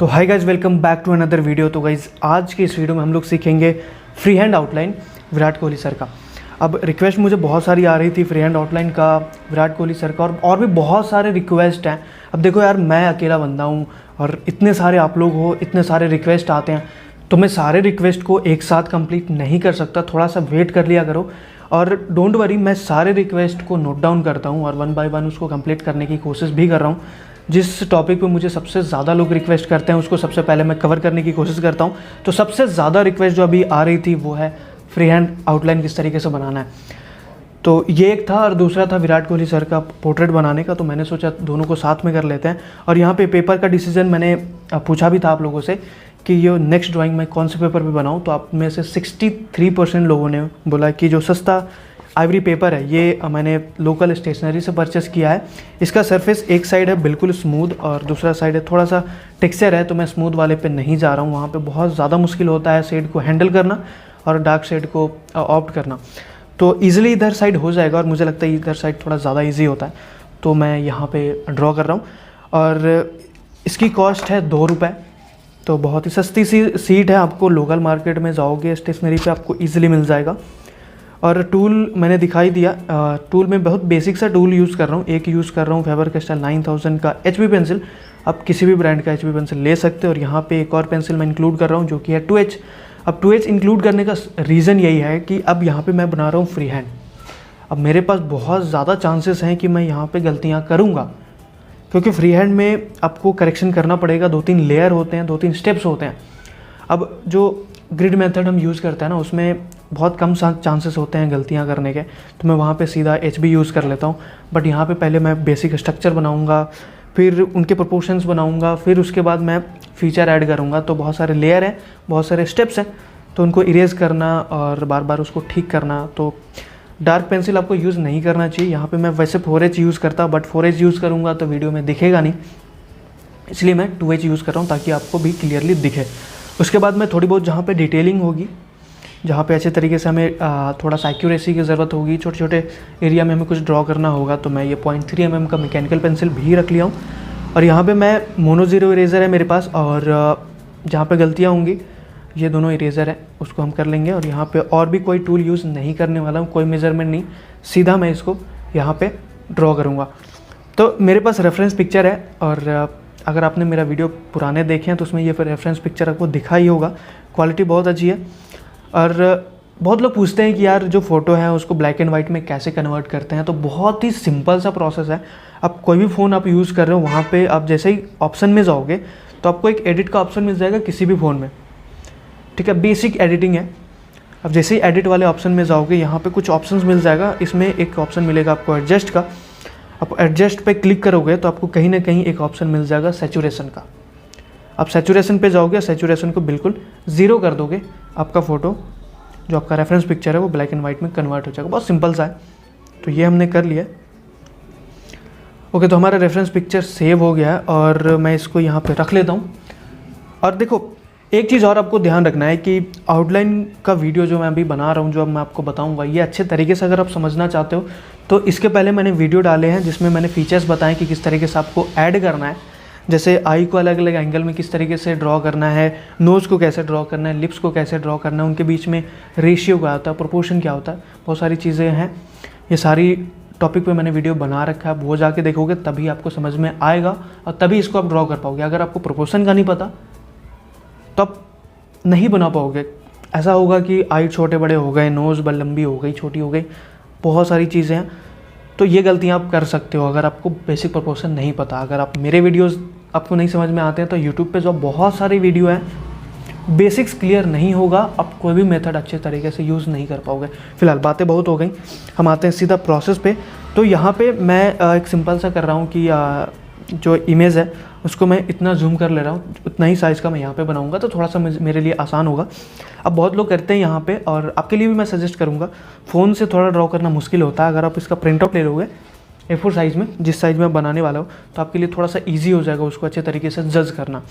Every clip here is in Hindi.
तो hi guys, welcome back to another video. तो गाइज आज के इस वीडियो में हम लोग सीखेंगे freehand outline Virat Kohli sir का। अब रिक्वेस्ट मुझे बहुत सारी आ रही थी फ्री हैंड आउटलाइन का विराट कोहली सर का, और भी बहुत सारे रिक्वेस्ट हैं। अब देखो यार, मैं अकेला बंदा हूँ और इतने सारे आप लोग हो, इतने सारे रिक्वेस्ट आते हैं, तो मैं सारे रिक्वेस्ट को एक साथ कंप्लीट नहीं कर सकता। थोड़ा सा वेट कर लिया करो और डोंट वरी, मैं सारे रिक्वेस्ट को नोट डाउन करता हूँ और वन बाय वन उसको कंप्लीट करने की कोशिश भी कर रहा हूँ। जिस टॉपिक पे मुझे सबसे ज़्यादा लोग रिक्वेस्ट करते हैं उसको सबसे पहले मैं कवर करने की कोशिश करता हूँ। तो सबसे ज़्यादा रिक्वेस्ट जो अभी आ रही थी वो है फ्री हैंड आउटलाइन किस तरीके से बनाना है। तो ये एक था, और दूसरा था विराट कोहली सर का पोर्ट्रेट बनाने का। तो मैंने सोचा दोनों को साथ में कर लेते हैं। और यहाँ पे पेपर का डिसीजन मैंने पूछा भी था आप लोगों से कि ये नेक्स्ट ड्राइंग मैं कौन से पेपर पे बनाऊँ। तो आप में से 63% लोगों ने बोला कि जो सस्ता आइवरी पेपर है ये मैंने लोकल स्टेशनरी से परचेस किया है। इसका सरफेस एक साइड है बिल्कुल स्मूथ और दूसरा साइड है थोड़ा सा टेक्सचर है, तो मैं स्मूथ वाले पे नहीं जा रहा हूँ। वहाँ पे बहुत ज़्यादा मुश्किल होता है शेड को हैंडल करना और डार्क शेड को ऑप्ट करना। तो ईज़िली इधर साइड हो जाएगा और मुझे लगता है इधर साइड थोड़ा ज़्यादा ईजी होता है, तो मैं यहाँ पर ड्रॉ कर रहा हूँ। और इसकी कॉस्ट है ₹2। तो बहुत ही सस्ती सी सीट है, आपको लोकल मार्केट में जाओगे स्टेशनरी पे आपको ईजिली मिल जाएगा। और टूल मैंने दिखाई दिया, टूल में बहुत बेसिक सा टूल यूज़ कर रहा हूँ। एक यूज़ कर रहा हूँ फेबर कैस्टल 9000 का HB पेंसिल। आप किसी भी ब्रांड का HB पेंसिल ले सकते हो। और यहाँ पे एक और पेंसिल मैं इंक्लूड कर रहा हूँ जो कि है 2H। अब 2H इंक्लूड करने का रीज़न यही है कि अब यहाँ पे मैं बना रहा हूँ फ्री हैंड। अब मेरे पास बहुत ज़्यादा चांसेस हैं कि मैं यहाँ पर गलतियाँ करूँगा, क्योंकि फ्री हैंड में आपको करेक्शन करना पड़ेगा। 2-3 लेयर होते हैं, 2-3 स्टेप्स होते हैं। अब जो ग्रिड मेथड हम यूज़ करते हैं ना, उसमें बहुत कम चांसेस होते हैं गलतियां करने के, तो मैं वहाँ पे सीधा HB यूज़ कर लेता हूँ। बट यहाँ पे पहले मैं बेसिक स्ट्रक्चर बनाऊँगा, फिर उनके प्रोपोर्शंस बनाऊँगा, फिर उसके बाद मैं फीचर ऐड करूँगा। तो बहुत सारे लेयर हैं, बहुत सारे स्टेप्स हैं, तो उनको इरेज करना और बार बार उसको ठीक करना। तो डार्क पेंसिल आपको यूज़ नहीं करना चाहिए। यहाँ पर मैं वैसे 4H यूज़ करता, बट 4H यूज़ करूँगा तो वीडियो में दिखेगा नहीं, इसलिए मैं 2H यूज़ कर रहा हूँ ताकि आपको भी क्लियरली दिखे। उसके बाद मैं थोड़ी बहुत जहाँ पे डिटेलिंग होगी, जहाँ पे अच्छे तरीके से हमें थोड़ा सा एक्यूरेसी की ज़रूरत होगी, छोटे छोटे एरिया में हमें कुछ ड्रॉ करना होगा, तो मैं ये 0.3 mm का मैकेनिकल पेंसिल भी रख लिया हूँ। और यहाँ पे मैं मोनो ज़ीरो इरेज़र है मेरे पास, और जहाँ पे गलतियाँ होंगी ये दोनों इरेज़र है उसको हम कर लेंगे। और यहाँ पर और भी कोई टूल यूज़ नहीं करने वाला हूँ, कोई मेज़रमेंट नहीं, सीधा मैं इसको यहाँ पर ड्रॉ करूँगा। तो मेरे पास रेफरेंस पिक्चर है, और अगर आपने मेरा वीडियो पुराने देखे हैं तो उसमें ये फिर रेफरेंस पिक्चर आपको दिखा ही होगा। क्वालिटी बहुत अच्छी है। और बहुत लोग पूछते हैं कि यार जो फ़ोटो है उसको ब्लैक एंड वाइट में कैसे कन्वर्ट करते हैं। तो बहुत ही सिंपल सा प्रोसेस है। आप कोई भी फ़ोन आप यूज़ कर रहे हो, वहाँ पे आप जैसे ही ऑप्शन में जाओगे तो आपको एक एडिट का ऑप्शन मिल जाएगा किसी भी फ़ोन में, ठीक है। बेसिक एडिटिंग है। अब जैसे ही एडिट वाले ऑप्शन में जाओगे यहाँ पर कुछ ऑप्शन मिल जाएगा। इसमें एक ऑप्शन मिलेगा आपको एडजस्ट का। आप एडजस्ट पे क्लिक करोगे तो आपको कहीं ना कहीं एक ऑप्शन मिल जाएगा सैचुरेशन का। आप सैचुरेशन पे जाओगे, सैचुरेशन को बिल्कुल 0 कर दोगे, आपका फ़ोटो जो आपका रेफरेंस पिक्चर है वो ब्लैक एंड वाइट में कन्वर्ट हो जाएगा। बहुत सिंपल सा है। तो ये हमने कर लिया। ओके, तो हमारा रेफरेंस पिक्चर सेव हो गया है और मैं इसको यहाँ पे रख लेता हूँ। और देखो, एक चीज़ और आपको ध्यान रखना है कि आउटलाइन का वीडियो जो मैं अभी बना रहा हूँ, जो अब मैं आपको बताऊँगा, ये अच्छे तरीके से अगर आप समझना चाहते हो तो इसके पहले मैंने वीडियो डाले हैं जिसमें मैंने फीचर्स बताएं कि किस तरीके से आपको ऐड करना है। जैसे आई को अलग अलग एंगल में किस तरीके से ड्रॉ करना है, नोज़ को कैसे ड्रॉ करना है, लिप्स को कैसे ड्रॉ करना है, उनके बीच में रेशियो क्या होता है, प्रोपोर्शन क्या होता है, बहुत सारी चीज़ें हैं। ये सारी टॉपिक पे मैंने वीडियो बना रखा है। वो जाके देखोगे तभी आपको समझ में आएगा और तभी इसको आप ड्रॉ कर पाओगे। अगर आपको प्रोपोर्शन का नहीं पता तो आप नहीं बना पाओगे। ऐसा होगा कि आई छोटे बड़े हो गए, नोज़ लंबी हो गई, छोटी हो गई, बहुत सारी चीज़ें हैं। तो ये गलतियाँ आप कर सकते हो अगर आपको बेसिक प्रोपोर्शन नहीं पता। अगर आप मेरे वीडियोस आपको नहीं समझ में आते हैं तो यूट्यूब पे जो बहुत सारी वीडियो हैं, बेसिक्स क्लियर नहीं होगा, आप कोई भी मेथड अच्छे तरीके से यूज़ नहीं कर पाओगे। फिलहाल बातें बहुत हो गई, हम आते हैं सीधा प्रोसेस पे। तो यहाँ पे मैं एक सिंपल सा कर रहा हूँ कि जो इमेज है उसको मैं इतना जूम कर ले रहा हूँ, उतना ही साइज़ का मैं यहाँ पे बनाऊँगा तो थोड़ा सा मेरे लिए आसान होगा। अब बहुत लोग करते हैं यहाँ पे, और आपके लिए भी मैं सजेस्ट करूँगा, फ़ोन से थोड़ा ड्रॉ करना मुश्किल होता है। अगर आप इसका प्रिंट आउट ले लोगे A4 साइज़ में, जिस साइज़ में बनाने वाला हो, तो आपके लिए थोड़ा सा ईजी हो जाएगा उसको अच्छे तरीके से जज करना।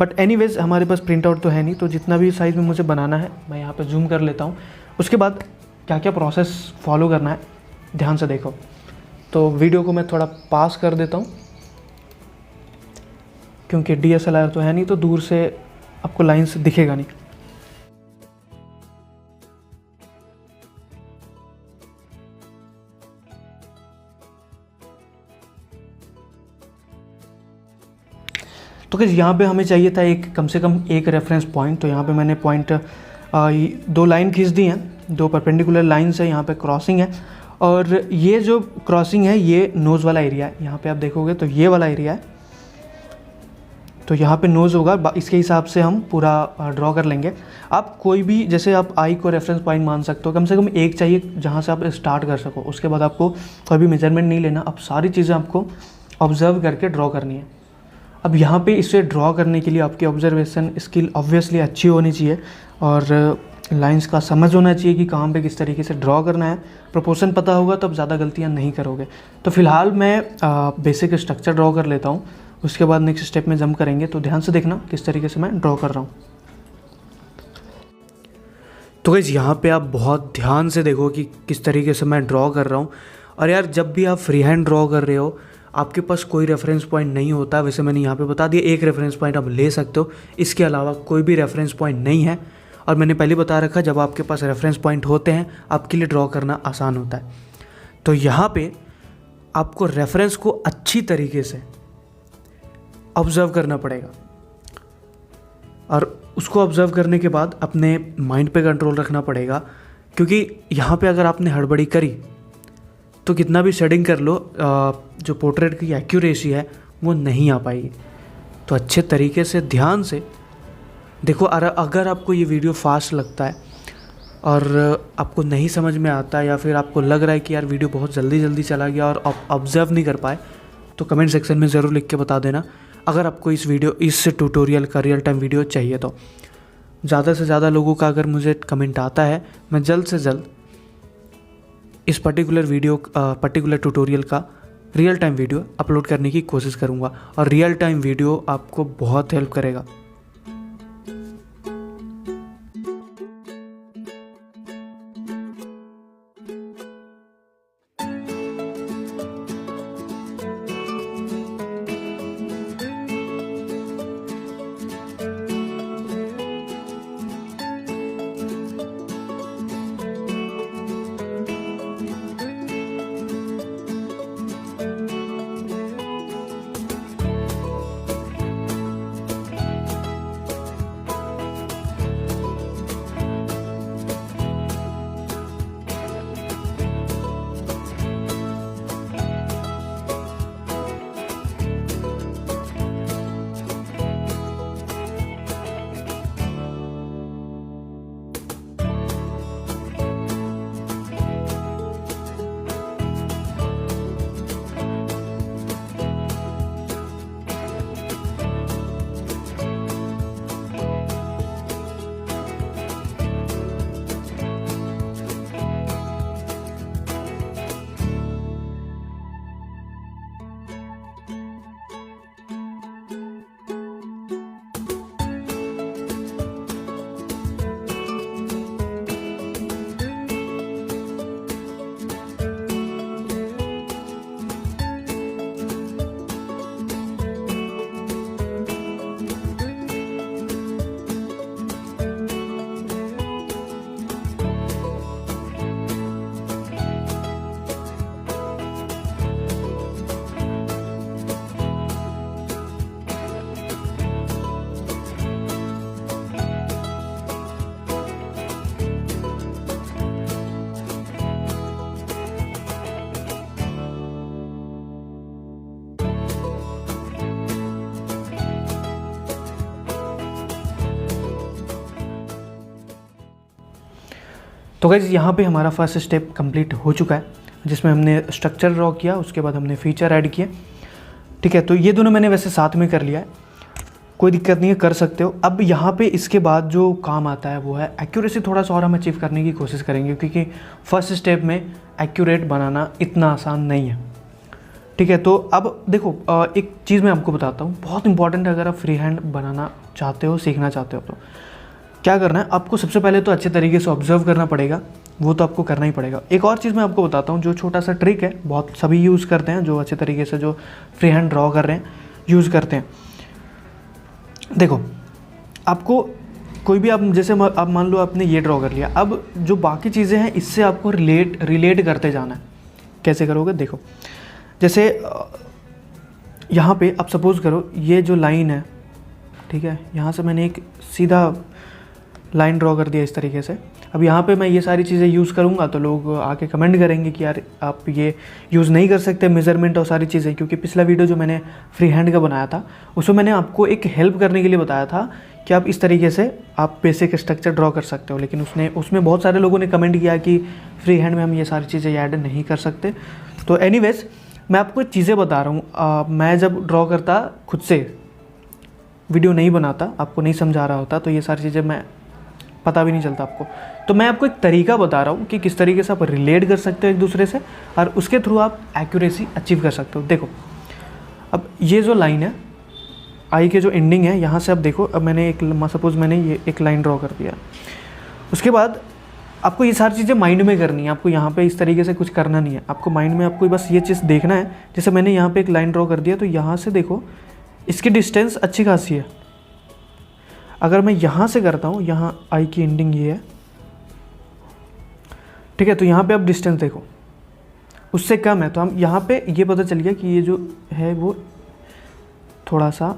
बट एनीवेज हमारे पास प्रिंट आउट तो है नहीं, तो जितना भी साइज़ में मुझे बनाना है मैं यहाँ पर जूम कर लेता हूँ। उसके बाद क्या क्या प्रोसेस फॉलो करना है ध्यान से देखो। तो वीडियो को मैं थोड़ा पास कर देता हूँ क्योंकि DSLR तो है नहीं, तो दूर से आपको लाइंस दिखेगा नहीं। तो गाइस यहाँ पे हमें चाहिए था कम से कम एक रेफरेंस पॉइंट। तो यहाँ पे मैंने पॉइंट 2 लाइन खींच दी हैं, 2 परपेंडिकुलर लाइंस है, यहाँ पे क्रॉसिंग है, और ये जो क्रॉसिंग है ये नोज़ वाला एरिया है। यहाँ पे आप देखोगे तो ये वाला एरिया है, तो यहाँ पे नोज़ होगा, इसके हिसाब से हम पूरा ड्रॉ कर लेंगे। आप कोई भी, जैसे आप आई को रेफरेंस पॉइंट मान सकते हो, कम से कम एक चाहिए जहाँ से आप स्टार्ट कर सको। उसके बाद आपको कोई भी मेजरमेंट नहीं लेना, अब सारी चीज़ें आपको ऑब्जर्व करके ड्रॉ करनी है। अब यहाँ पे इसे ड्रॉ करने के लिए आपकी ऑब्जर्वेशन स्किल ऑब्वियसली अच्छी होनी चाहिए, और लाइंस का समझ होना चाहिए कि कहाँ पे किस तरीके से ड्रॉ करना है। प्रोपोर्शन पता होगा तो आप ज़्यादा गलतियाँ नहीं करोगे। तो फिलहाल मैं बेसिक स्ट्रक्चर ड्रॉ कर लेता हूँ, उसके बाद नेक्स्ट स्टेप में जंप करेंगे। तो ध्यान से देखना किस तरीके से मैं ड्रॉ कर रहा हूँ। तो गाइस यहाँ पे आप बहुत ध्यान से देखो कि किस तरीके से मैं ड्रॉ कर रहा हूँ। और यार जब भी आप फ्री हैंड ड्रॉ कर रहे हो, आपके पास कोई रेफरेंस पॉइंट नहीं होता। वैसे मैंने यहाँ पे बता दिया, एक रेफरेंस पॉइंट आप ले सकते हो, इसके अलावा कोई भी रेफरेंस पॉइंट नहीं है। और मैंने पहले बता रखा, जब आपके पास रेफरेंस पॉइंट होते हैं आपके लिए ड्रॉ करना आसान होता है। तो यहाँ पे आपको रेफरेंस को अच्छी तरीके से ऑब्ज़र्व करना पड़ेगा, और उसको ऑब्ज़र्व करने के बाद अपने माइंड पे कंट्रोल रखना पड़ेगा, क्योंकि यहाँ पे अगर आपने हड़बड़ी करी तो कितना भी शेडिंग कर लो, जो पोर्ट्रेट की एक्यूरेसी है वो नहीं आ पाएगी। तो अच्छे तरीके से ध्यान से देखो। अगर आपको ये वीडियो फास्ट लगता है और आपको नहीं समझ में आता, या फिर आपको लग रहा है कि यार वीडियो बहुत जल्दी जल्दी चला गया और आप ऑब्ज़र्व नहीं कर पाए, तो कमेंट सेक्शन में ज़रूर लिख के बता देना। अगर आपको इस ट्यूटोरियल का रियल टाइम वीडियो चाहिए, तो ज़्यादा से ज़्यादा लोगों का अगर मुझे कमेंट आता है, मैं जल्द से जल्द इस पर्टिकुलर ट्यूटोरियल का रियल टाइम वीडियो अपलोड करने की कोशिश करूँगा। और रियल टाइम वीडियो आपको बहुत हेल्प करेगा। तो गाइस यहाँ पे हमारा फर्स्ट स्टेप कंप्लीट हो चुका है, जिसमें हमने स्ट्रक्चर ड्रॉ किया, उसके बाद हमने फीचर ऐड किए। ठीक है, तो ये दोनों मैंने वैसे साथ में कर लिया है, कोई दिक्कत नहीं है, कर सकते हो। अब यहाँ पे इसके बाद जो काम आता है वो है एक्यूरेसी। थोड़ा सा और हम अचीव करने की कोशिश करेंगे, क्योंकि फर्स्ट स्टेप में एक्यूरेट बनाना इतना आसान नहीं है। ठीक है, तो अब देखो एक चीज़ मैं आपको बताता हूँ, बहुत इंपॉर्टेंट है। अगर आप फ्री हैंड बनाना चाहते हो, सीखना चाहते हो, तो क्या करना है आपको, सबसे पहले तो अच्छे तरीके से ऑब्जर्व करना पड़ेगा, वो तो आपको करना ही पड़ेगा। एक और चीज़ मैं आपको बताता हूँ, जो छोटा सा ट्रिक है, बहुत सभी यूज़ करते हैं, जो अच्छे तरीके से जो फ्री हैंड ड्रॉ कर रहे हैं यूज़ करते हैं। देखो, आपको कोई भी, आप जैसे आप मान लो आपने ये ड्रॉ कर लिया, अब जो बाकी चीज़ें हैं इससे आपको रिलेट करते जाना है। कैसे करोगे? देखो, जैसे यहाँ पे आप सपोज़ करो ये जो लाइन है, ठीक है, यहाँ से मैंने एक सीधा लाइन ड्रॉ कर दिया इस तरीके से। अब यहाँ पे मैं ये सारी चीज़ें यूज़ करूँगा तो लोग आके कमेंट करेंगे कि यार आप ये यूज़ नहीं कर सकते मेज़रमेंट और सारी चीज़ें, क्योंकि पिछला वीडियो जो मैंने फ्री हैंड का बनाया था उसमें मैंने आपको एक हेल्प करने के लिए बताया था कि आप इस तरीके से आप बेसिक स्ट्रक्चर ड्रॉ कर सकते हो। लेकिन उसमें बहुत सारे लोगों ने कमेंट किया कि फ्री हैंड में हम ये सारी चीज़ें ऐड नहीं कर सकते। तो एनीवेज़ मैं आपको चीज़ें बता रहा हूँ। मैं जब ड्रॉ करता खुद से, वीडियो नहीं बनाता, आपको नहीं समझा रहा होता, तो ये सारी चीज़ें मैं पता भी नहीं चलता आपको। तो मैं आपको एक तरीका बता रहा हूँ कि किस तरीके से आप रिलेट कर सकते हो एक दूसरे से और उसके थ्रू आप एक्यूरेसी अचीव कर सकते हो। देखो, अब ये जो लाइन है, आई के जो एंडिंग है, यहाँ से आप देखो, अब मैंने सपोज़ मैंने ये एक लाइन ड्रॉ कर दिया। उसके बाद आपको ये सारी चीज़ें माइंड में करनी है। आपको यहाँ पे इस तरीके से कुछ करना नहीं है, आपको माइंड में आपको बस ये चीज़ देखना है। जैसे मैंने यहाँ पे एक लाइन ड्रॉ कर दिया, तो यहाँ से देखो इसकी डिस्टेंस अच्छी खासी है। अगर मैं यहाँ से करता हूँ, यहाँ आई की एंडिंग ये है, ठीक है, तो यहाँ पे आप डिस्टेंस देखो उससे कम है, तो हम यहाँ पे ये पता चल गया कि ये जो है वो थोड़ा सा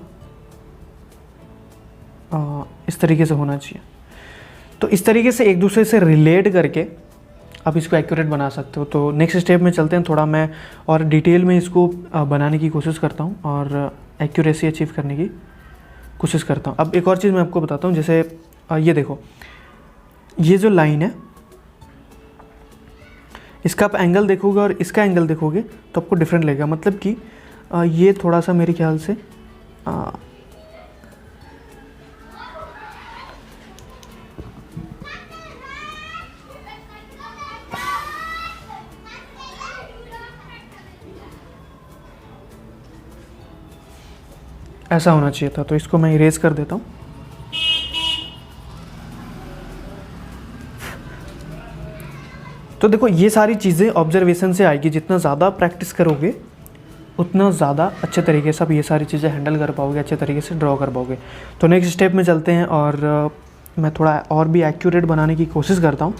इस तरीके से होना चाहिए। तो इस तरीके से एक दूसरे से रिलेट करके आप इसको एक्यूरेट बना सकते हो। तो नेक्स्ट स्टेप में चलते हैं, थोड़ा मैं और डिटेल में इसको बनाने की कोशिश करता हूँ और एक्यूरेसी अचीव करने की कोशिश करता हूँ। अब एक और चीज़ मैं आपको बताता हूँ, जैसे ये देखो, ये जो लाइन है इसका आप एंगल देखोगे और इसका एंगल देखोगे तो आपको डिफरेंट लगेगा। मतलब कि ये थोड़ा सा मेरे ख्याल से ऐसा होना चाहिए था, तो इसको मैं इरेज कर देता हूँ। तो देखो, ये सारी चीज़ें ऑब्जर्वेशन से आएगी। जितना ज़्यादा प्रैक्टिस करोगे उतना ज़्यादा अच्छे तरीके से आप ये सारी चीज़ें हैंडल कर पाओगे, अच्छे तरीके से ड्रॉ कर पाओगे। तो नेक्स्ट स्टेप में चलते हैं और मैं थोड़ा और भी एक्यूरेट बनाने की कोशिश करता हूँ।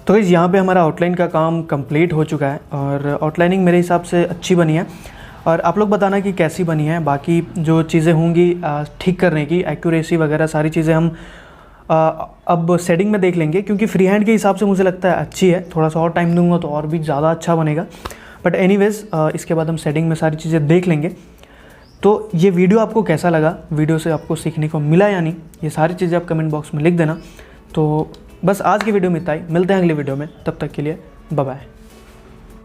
तो गाइस यहाँ पे हमारा आउटलाइन का काम कंप्लीट हो चुका है और आउटलाइनिंग मेरे हिसाब से अच्छी बनी है। और आप लोग बताना कि कैसी बनी है। बाकी जो चीज़ें होंगी ठीक करने की, एक्यूरेसी वगैरह सारी चीज़ें हम अब सेटिंग में देख लेंगे, क्योंकि फ्री हैंड के हिसाब से मुझे लगता है अच्छी है। थोड़ा सा और टाइम दूंगा तो और भी ज़्यादा अच्छा बनेगा। बट एनीवेज़ इसके बाद हम सेटिंग में सारी चीज़ें देख लेंगे। तो ये वीडियो आपको कैसा लगा, वीडियो से आपको सीखने को मिला या नहीं, ये सारी चीज़ें आप कमेंट बॉक्स में लिख देना। तो बस आज की वीडियो में इतना ही, मिलते हैं अगली वीडियो में, तब तक के लिए बाय बाय।